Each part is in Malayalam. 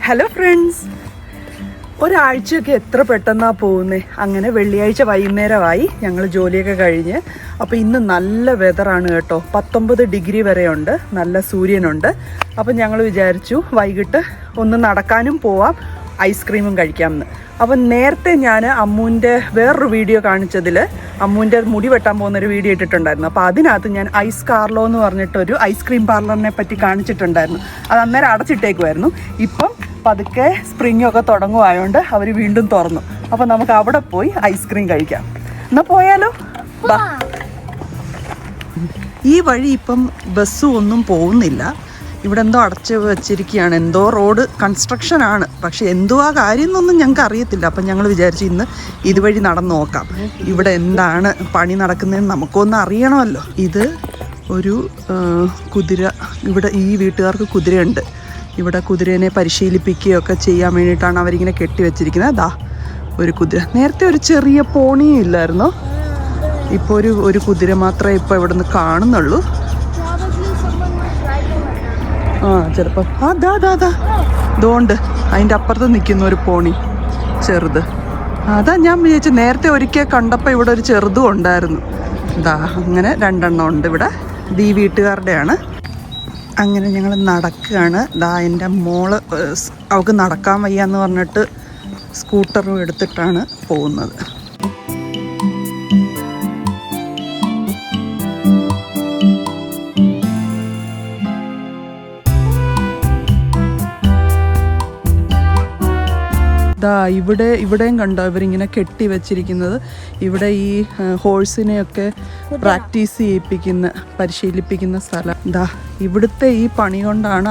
ഹലോ ഫ്രണ്ട്സ്, ഒരാഴ്ചയൊക്കെ എത്ര പെട്ടെന്നാണ് പോകുന്നത്. അങ്ങനെ വെള്ളിയാഴ്ച വൈകുന്നേരമായി, ഞങ്ങൾ ജോലിയൊക്കെ കഴിഞ്ഞ്. അപ്പോൾ ഇന്ന് നല്ല വെതറാണ് കേട്ടോ. 19 ഡിഗ്രി വരെയുണ്ട്, നല്ല സൂര്യനുണ്ട്. അപ്പം ഞങ്ങൾ വിചാരിച്ചു വൈകിട്ട് ഒന്ന് നടക്കാനും പോവാം, ഐസ്ക്രീമും കഴിക്കാമെന്ന്. അപ്പം നേരത്തെ ഞാൻ അമ്മൂൻ്റെ വേറൊരു വീഡിയോ കാണിച്ചതിൽ അമ്മൂൻ്റെ മുടി വെട്ടാൻ പോകുന്നൊരു വീഡിയോ ഇട്ടിട്ടുണ്ടായിരുന്നു. അപ്പോൾ അതിനകത്ത് ഞാൻ ഐസ് കാർലോ എന്ന് പറഞ്ഞിട്ടൊരു ഐസ്ക്രീം പാർലറിനെ പറ്റി കാണിച്ചിട്ടുണ്ടായിരുന്നു. അത് അന്നേരം അടച്ചിട്ടേക്കുമായിരുന്നു. ഇപ്പം പതുക്കെ സ്പ്രിങ്ങൊക്കെ തുടങ്ങുമായതുകൊണ്ട് അവർ വീണ്ടും തുറന്നു. അപ്പം നമുക്ക് അവിടെ പോയി ഐസ്ക്രീം കഴിക്കാം. എന്നാൽ പോയാലോ? ബാ. ഈ വഴി ഇപ്പം ബസ്സും ഒന്നും പോകുന്നില്ല. ഇവിടെ എന്തോ അടച്ച് വെച്ചിരിക്കുകയാണ്. എന്തോ റോഡ് കൺസ്ട്രക്ഷനാണ്, പക്ഷെ എന്തുവാ കാര്യം എന്നൊന്നും ഞങ്ങൾക്ക് അറിയത്തില്ല. അപ്പം ഞങ്ങൾ വിചാരിച്ചു ഇന്ന് ഇതുവഴി നടന്നു നോക്കാം, ഇവിടെ എന്താണ് പണി നടക്കുന്നതെന്ന് നമുക്കൊന്നും അറിയണമല്ലോ. ഇത് ഒരു കുതിര, ഇവിടെ ഈ വീട്ടുകാർക്ക് കുതിരയുണ്ട്. ഇവിടെ കുതിരേനെ പരിശീലിപ്പിക്കുകയൊക്കെ ചെയ്യാൻ വേണ്ടിയിട്ടാണ് അവരിങ്ങനെ കെട്ടിവെച്ചിരിക്കുന്നത്. അതാ ഒരു കുതിര. നേരത്തെ ഒരു ചെറിയ പോണിയും ഇല്ലായിരുന്നോ? ഇപ്പോൾ ഒരു കുതിര മാത്രമേ ഇപ്പോൾ ഇവിടെ നിന്ന് കാണുന്നുള്ളൂ. ചിലപ്പോൾ അതാ ഇതുകൊണ്ട് അതിൻ്റെ അപ്പുറത്ത് നിൽക്കുന്ന ഒരു പോണി ചെറുത്. അതാ ഞാൻ വിചാരിച്ചു, നേരത്തെ ഒരിക്കൽ കണ്ടപ്പോൾ ഇവിടെ ഒരു ചെറുതും ഉണ്ടായിരുന്നു. ഇതാ അങ്ങനെ 2 എണ്ണം ഉണ്ട് ഇവിടെ. ഇത് ഈ വീട്ടുകാരുടെയാണ്. അങ്ങനെ ഞങ്ങൾ നടക്കുകയാണ്. ദാ എൻ്റെ മോള്, അവൾക്ക് നടക്കാൻ വയ്യാന്ന് പറഞ്ഞിട്ട് സ്കൂട്ടറും എടുത്തിട്ടാണ് പോകുന്നത്. ഇവിടെയും കണ്ടോ ഇവരിങ്ങനെ കെട്ടി വെച്ചിരിക്കുന്നത്. ഇവിടെ ഈ ഹോഴ്സിനെയൊക്കെ പ്രാക്ടീസ് ചെയ്യിപ്പിക്കുന്ന, പരിശീലിപ്പിക്കുന്ന സ്ഥലം. ഇവിടുത്തെ ഈ പണി കൊണ്ടാണ്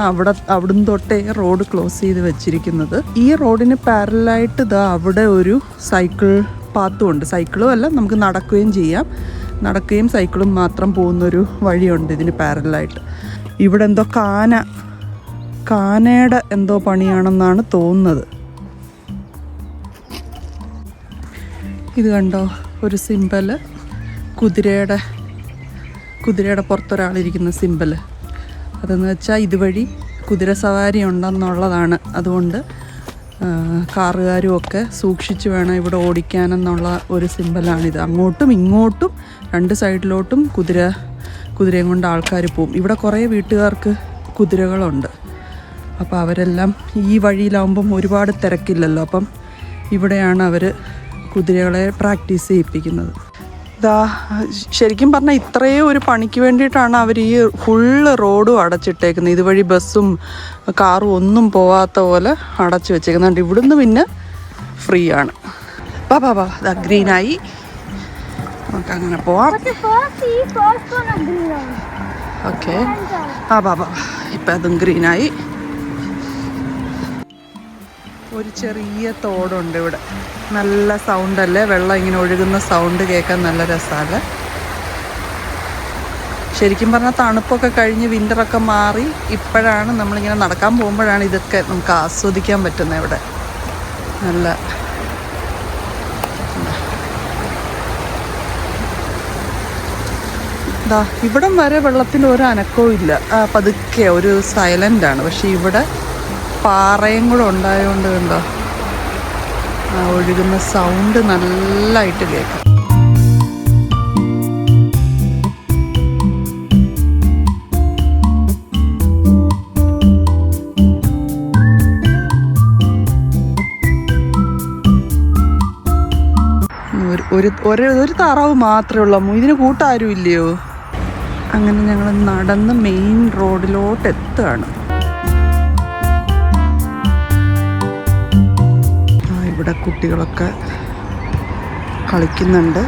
അവിടുന്ന് തൊട്ടേ റോഡ് ക്ലോസ് ചെയ്ത് വെച്ചിരിക്കുന്നത്. ഈ റോഡിന് പാരലായിട്ട് അവിടെ ഒരു സൈക്കിൾ പാത്തും ഉണ്ട്. സൈക്കിളും അല്ല, നമുക്ക് നടക്കുകയും ചെയ്യാം. നടക്കുകയും സൈക്കിളും മാത്രം പോകുന്നൊരു വഴിയുണ്ട് ഇതിന് പാരലായിട്ട്. ഇവിടെ എന്തോ കാനയുടെ എന്തോ പണിയാണെന്നാണ് തോന്നുന്നത്. ഇത് കണ്ടോ, ഒരു സിമ്പല്, കുതിരയുടെ പുറത്തൊരാളിരിക്കുന്ന സിമ്പല്. അതെന്ന് വെച്ചാൽ ഇതുവഴി കുതിര സവാരി ഉണ്ടെന്നുള്ളതാണ്. അതുകൊണ്ട് കാറുകാരും ഒക്കെ സൂക്ഷിച്ച് വേണം ഇവിടെ ഓടിക്കാനെന്നുള്ള ഒരു സിമ്പലാണിത്. അങ്ങോട്ടും ഇങ്ങോട്ടും 2 സൈഡിലോട്ടും കുതിരയും കൊണ്ട് ആൾക്കാർ പോവും. ഇവിടെ കുറേ വീട്ടുകാർക്ക് കുതിരകളുണ്ട്. അപ്പോൾ അവരെല്ലാം ഈ വഴിയിലാവുമ്പം ഒരുപാട് തിരക്കില്ലല്ലോ. അപ്പം ഇവിടെയാണ് അവർ കുതിരകളെ പ്രാക്ടീസ് ചെയ്യിപ്പിക്കുന്നത്. ശരിക്കും പറഞ്ഞാൽ ഇത്രയും ഒരു പണിക്ക് വേണ്ടിയിട്ടാണ് അവർ ഈ ഫുള്ള് റോഡും അടച്ചിട്ടേക്കുന്നത്. ഇതുവഴി ബസ്സും കാറും ഒന്നും പോവാത്ത പോലെ അടച്ചു വെച്ചേക്കുന്നുണ്ട്. ഇവിടുന്ന് പിന്നെ ഫ്രീ ആണ്. ബാ ഗ്രീനായി, നമുക്ക് അങ്ങനെ പോവാം. ഓക്കെ, ബാ ഇപ്പം അതും ഗ്രീനായി. ഒരു ചെറിയ തോടുണ്ട് ഇവിടെ. നല്ല സൗണ്ടല്ലേ, വെള്ളം ഇങ്ങനെ ഒഴുകുന്ന സൗണ്ട് കേൾക്കാൻ നല്ല രസമല്ലേ. ശരിക്കും പറഞ്ഞാൽ തണുപ്പൊക്കെ കഴിഞ്ഞ് വിൻ്ററൊക്കെ മാറി ഇപ്പോഴാണ് നമ്മളിങ്ങനെ നടക്കാൻ പോകുമ്പോഴാണ് ഇതൊക്കെ നമുക്ക് ആസ്വദിക്കാൻ പറ്റുന്നത്. ഇവിടെ നല്ല ഇവിടം വരെ വെള്ളത്തിന് ഒരു അനക്കവും ഇല്ല. പതുക്കെ ഒരു സൈലൻ്റാണ്. പക്ഷെ ഇവിടെ പാറയും കൂടെ ഉണ്ടായതുകൊണ്ട് കണ്ടോ, ഒഴുകുന്ന സൗണ്ട് നല്ലതായിട്ട് കേൾക്കാം. ഒരു താറാവ് മാത്രമേ ഉള്ളൂ. ഇതിന് കൂട്ടാരും ഇല്ലയോ? അങ്ങനെ ഞങ്ങൾ നടന്ന് മെയിൻ റോഡിലോട്ട് എത്തുകയാണ്. ഇവിടെ കുട്ടികളൊക്കെ കളിക്കുന്നുണ്ട്.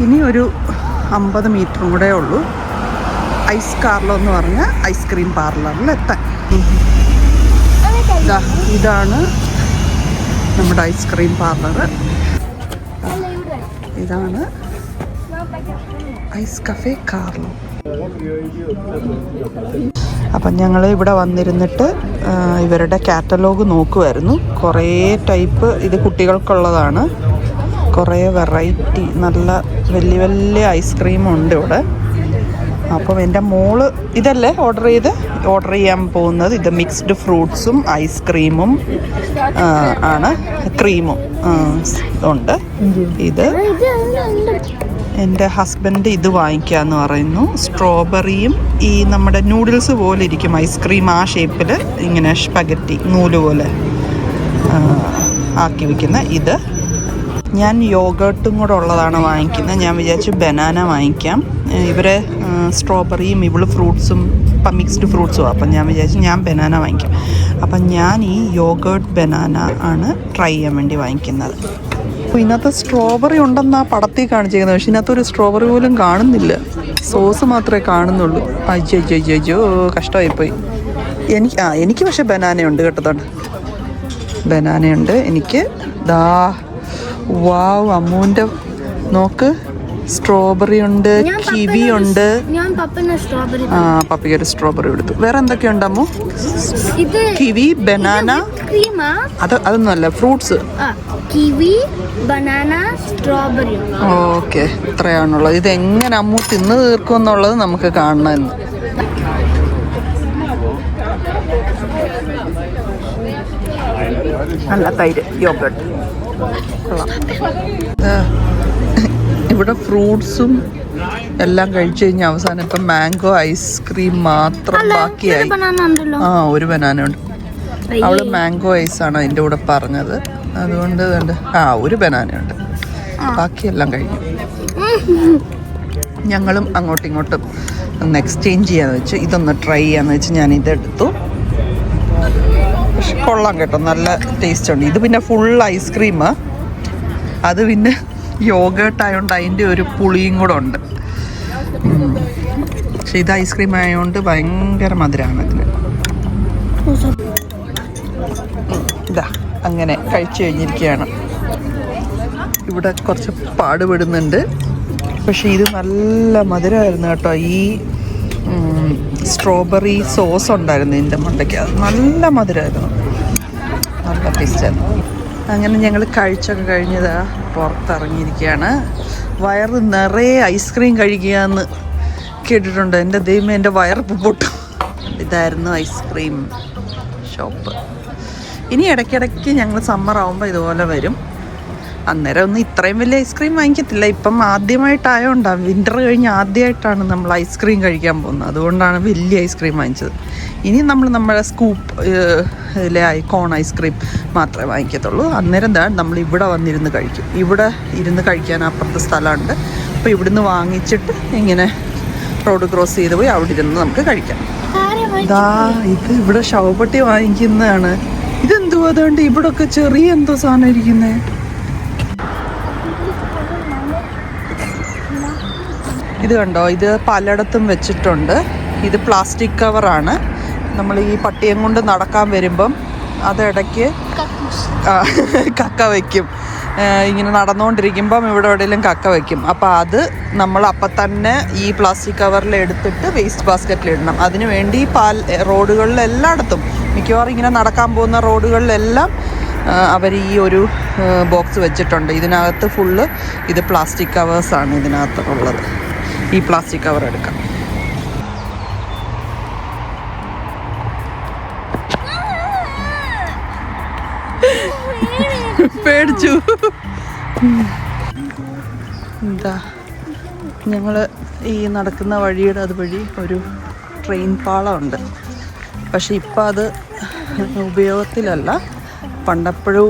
ഇനി ഒരു 50 മീറ്ററും കൂടെ ഉള്ളൂ ഐസ് കാർലോ എന്ന് പറഞ്ഞ ഐസ്ക്രീം പാർലറിൽ എത്താൻ. ഇതാണ് നമ്മുടെ ഐസ്ക്രീം പാർലർ. ഇതാണ് ഐസ് കഫേ കാർലോ. അപ്പം ഞങ്ങൾ ഇവിടെ വന്നിരുന്നിട്ട് ഇവരുടെ കാറ്റലോഗ് നോക്കുമായിരുന്നു. കുറേ ടൈപ്പ്, ഇത് കുട്ടികൾക്കുള്ളതാണ്. കുറേ വെറൈറ്റി നല്ല വലിയ ഐസ്ക്രീമുണ്ട് ഇവിടെ. അപ്പം എൻ്റെ മോള് ഇതല്ലേ ഓർഡർ ചെയ്യാൻ പോകുന്നത്. ഇത് മിക്സ്ഡ് ഫ്രൂട്ട്സും ഐസ്ക്രീമും ആണ്, ക്രീമും ഉണ്ട്. ഇത് എൻ്റെ ഹസ്ബൻഡ് ഇത് വാങ്ങിക്കാമെന്ന് പറയുന്നു. സ്ട്രോബെറിയും ഈ നമ്മുടെ നൂഡിൽസ് പോലെ ഇരിക്കും ഐസ്ക്രീം, ആ ഷേപ്പിൽ ഇങ്ങനെ സ്പഗറ്റി നൂല് പോലെ ആക്കി വയ്ക്കുന്ന ഇത്. ഞാൻ യോഗർട്ടും കൂടെ ഉള്ളതാണ് വാങ്ങിക്കുന്നത്. ഞാൻ വിചാരിച്ചു ബനാന വാങ്ങിക്കാം. ഇവരെ സ്ട്രോബെറിയും ഇവള് ഫ്രൂട്ട്സും ഇപ്പം മിക്സ്ഡ് ഫ്രൂട്ട്സും. അപ്പം ഞാൻ വിചാരിച്ചു ഞാൻ ബനാന വാങ്ങിക്കാം. അപ്പം ഞാൻ ഈ യോഗർട്ട് ബനാന ആണ് ട്രൈ ചെയ്യാൻ വേണ്ടി വാങ്ങിക്കുന്നത്. അപ്പോൾ ഇതിനകത്ത് സ്ട്രോബെറി ഉണ്ടെന്ന് ആ പടത്തിൽ കാണിച്ചിരിക്കുന്നത്, പക്ഷെ ഇതിനകത്തൊരു സ്ട്രോബെറി പോലും കാണുന്നില്ല, സോസ് മാത്രമേ കാണുന്നുള്ളൂ. അയ്യോ കഷ്ടമായിപ്പോയി. എനിക്ക് പക്ഷേ ബനാനയുണ്ട് കേട്ടതാണ്, ബനാനയുണ്ട് എനിക്ക്. ദാ വാവ്, അമ്മൂൻ്റെ നോക്ക്, സ്ട്രോബെറി ഉണ്ട്, കിവി ഉണ്ട്. പപ്പിക്ക് ഒരു സ്ട്രോബെറി എടുത്തു. വേറെ എന്തൊക്കെയുണ്ട് അമ്മു? കിവി, ബനാന, അതൊന്നുമല്ല, fruits. Kiwi, banana, strawberry. Okay, ഇത്രയാണുള്ളത്. ഇതെങ്ങനെ അമ്മു തിന്ന് തീർക്കും എന്നുള്ളത് നമുക്ക് കാണണമെന്ന്. നല്ല തൈര്, യോഗർട്ട്. ഇവിടെ ഫ്രൂട്ട്സും എല്ലാം കഴിച്ചു കഴിഞ്ഞാൽ അവസാനം ഇപ്പം മാംഗോ ഐസ്ക്രീം മാത്രം ബാക്കിയായി. ഒരു ബനാന ഉണ്ട്. അവള് മാംഗോ ഐസാണ് അതിൻ്റെ കൂടെ പറഞ്ഞത്, അതുകൊണ്ട് ഒരു ബനാന ഉണ്ട്, ബാക്കിയെല്ലാം കഴിഞ്ഞു. ഞങ്ങളും അങ്ങോട്ടും ഇങ്ങോട്ടും ഒന്ന് എക്സ്ചേഞ്ച് ചെയ്യാന്ന് വെച്ച്, ഇതൊന്ന് ട്രൈ ചെയ്യാന്ന് വെച്ച് ഞാൻ ഇതെടുത്തു. പക്ഷെ കൊള്ളാം കേട്ടോ, നല്ല ടേസ്റ്റ് ഉണ്ട്. ഇത് പിന്നെ ഫുൾ ഐസ്ക്രീമാ, അത് പിന്നെ യോഗേർട്ട് ആയതുകൊണ്ട് അതിൻ്റെ ഒരു പുളിയും കൂടെ ഉണ്ട്. പക്ഷെ ഇത് ഐസ്ക്രീം ആയതുകൊണ്ട് ഭയങ്കര മധുരമാണ് ഇതിന്. ഇതാ അങ്ങനെ കഴിച്ചു കഴിഞ്ഞിരിക്കുകയാണ്. ഇവിടെ കുറച്ച് പാടുപെടുന്നുണ്ട്, പക്ഷെ ഇത് നല്ല മധുരമായിരുന്നു കേട്ടോ. ഈ സ്ട്രോബെറി സോസ് ഉണ്ടായിരുന്നു ഇതിൻ്റെ മണ്ടയ്ക്ക്, അത് നല്ല മധുരമായിരുന്നു, നല്ല ടേസ്റ്റായിരുന്നു. അങ്ങനെ ഞങ്ങൾ കഴിച്ചൊക്കെ കഴിഞ്ഞതാ പുറത്തിറങ്ങിയിരിക്കുകയാണ്. വയറ് നിറയെ ഐസ്ക്രീം കഴിക്കുകയെന്ന് കേട്ടിട്ടുണ്ട്. എൻ്റെ ദൈവമേ, എൻ്റെ വയറ് പൊട്ടും. ഇതായിരുന്നു ഐസ്ക്രീം ഷോപ്പ്. ഇനി ഇടയ്ക്കിടയ്ക്ക് ഞങ്ങൾ സമ്മർ ആകുമ്പോൾ ഇതുപോലെ വരും. അന്നേരം ഒന്നും ഇത്രയും വലിയ ഐസ്ക്രീം വാങ്ങിക്കത്തില്ല. ഇപ്പം ആദ്യമായിട്ടായതുകൊണ്ടാണ്, വിൻ്റർ കഴിഞ്ഞ് ആദ്യമായിട്ടാണ് നമ്മൾ ഐസ്ക്രീം കഴിക്കാൻ പോകുന്നത്, അതുകൊണ്ടാണ് വലിയ ഐസ്ക്രീം വാങ്ങിച്ചത്. ഇനി നമ്മൾ നമ്മുടെ സ്കൂപ്പിലെ കോൺ ഐസ്ക്രീം മാത്രമേ വാങ്ങിക്കത്തുള്ളൂ. അന്നേരം നമ്മൾ ഇവിടെ വന്നിരുന്ന് കഴിക്കും. ഇവിടെ ഇരുന്ന് കഴിക്കാൻ അപ്പുറത്തെ സ്ഥലമുണ്ട്. അപ്പോൾ ഇവിടുന്ന് വാങ്ങിച്ചിട്ട് ഇങ്ങനെ റോഡ് ക്രോസ് ചെയ്ത് പോയി അവിടെ ഇരുന്ന് നമുക്ക് കഴിക്കാം. ഇത് ഇവിടെ ശവപ്പെട്ടി വാങ്ങിക്കുന്നതാണ്. ഇതെന്തുവാ, അതുകൊണ്ട് ഇവിടെ ഒക്കെ ചെറിയ എന്തോ സാധനം ഇരിക്കുന്നേ. ഇത് കണ്ടോ, ഇത് പലയിടത്തും വെച്ചിട്ടുണ്ട്. ഇത് പ്ലാസ്റ്റിക് കവറാണ്. നമ്മൾ ഈ പട്ടിയം കൊണ്ട് നടക്കാൻ വരുമ്പം അതിടയ്ക്ക് കക്ക വയ്ക്കും. ഇങ്ങനെ നടന്നുകൊണ്ടിരിക്കുമ്പം ഇവിടെ എവിടെയെങ്കിലും കക്ക വയ്ക്കും. അപ്പോൾ അത് നമ്മൾ അപ്പം തന്നെ ഈ പ്ലാസ്റ്റിക് കവറിൽ എടുത്തിട്ട് വേസ്റ്റ് ബാസ്ക്കറ്റിലിടണം. അതിനു വേണ്ടി റോഡുകളിലെല്ലായിടത്തും, മിക്കവാറും ഇങ്ങനെ നടക്കാൻ പോകുന്ന റോഡുകളിലെല്ലാം അവർ ഈ ഒരു ബോക്സ് വെച്ചിട്ടുണ്ട്. ഇതിനകത്ത് ഫുള്ള് ഇത് പ്ലാസ്റ്റിക് കവേഴ്സാണ് ഇതിനകത്ത് ഉള്ളത്. ഈ പ്ലാസ്റ്റിക് കവർ എടുക്കാം. പേടിച്ചു. എന്താ, ഞങ്ങൾ ഈ നടക്കുന്ന വഴിയുടെ അതുവഴി ഒരു ട്രെയിൻ പാളമുണ്ട്. പക്ഷെ ഇപ്പം അത് ഉപയോഗത്തിലല്ല. പണ്ടെപ്പോഴോ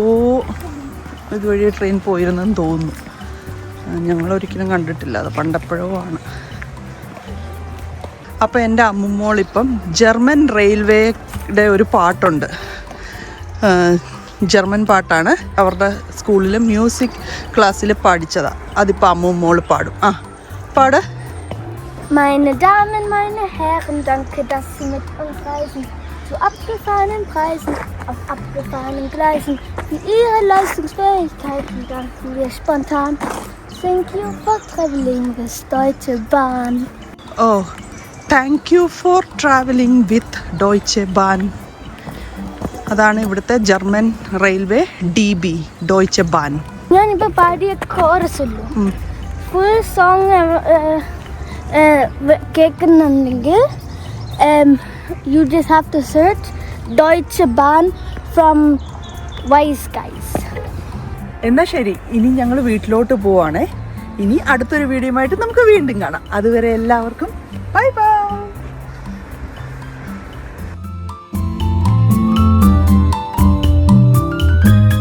ഇതുവഴി ട്രെയിൻ പോയിരുന്നെന്ന് തോന്നുന്നു. ഞങ്ങളൊരിക്കലും കണ്ടിട്ടില്ല, അത് പണ്ടെപ്പോഴോ ആണ്. അപ്പോൾ എൻ്റെ അമ്മുമോളിപ്പം ജർമ്മൻ റെയിൽവേയുടെ ഒരു പാട്ടുണ്ട്, ജർമ്മൻ പാട്ടാണ്. അവരുടെ സ്കൂളിൽ മ്യൂസിക് ക്ലാസ്സിൽ പഠിച്ചതാണ്. അതിപ്പോൾ അമ്മുമോൾ പാടും. പാട്. Meine Damen, meine Herren, danke, dass Sie mit uns reisen. Zu abgefahrenen Preisen, auf abgefahrenen Gleisen. Für Ihre Leistungsfähigkeiten danken wir spontan. Thank you for traveling with Deutsche Bahn. Oh, thank you for traveling with Deutsche Bahn. അതാണ് ഇവിടുത്തെ German railway DB, Deutsche Bahn. ഞാനിപ്പോൾ പാടിയ കോറസ് ഉള്ളൂ, ഫുൾ സോങ് കേൾക്കുന്നുണ്ടെങ്കിൽ you just have to search Deutsche Bahn from Wise Guys. എന്നാൽ ശരി, ഇനി ഞങ്ങൾ വീട്ടിലോട്ട് പോവാണേ. ഇനി അടുത്തൊരു വീഡിയോയുമായിട്ട് നമുക്ക് വീണ്ടും കാണാം. അതുവരെ എല്ലാവർക്കും ബൈ ബൈ.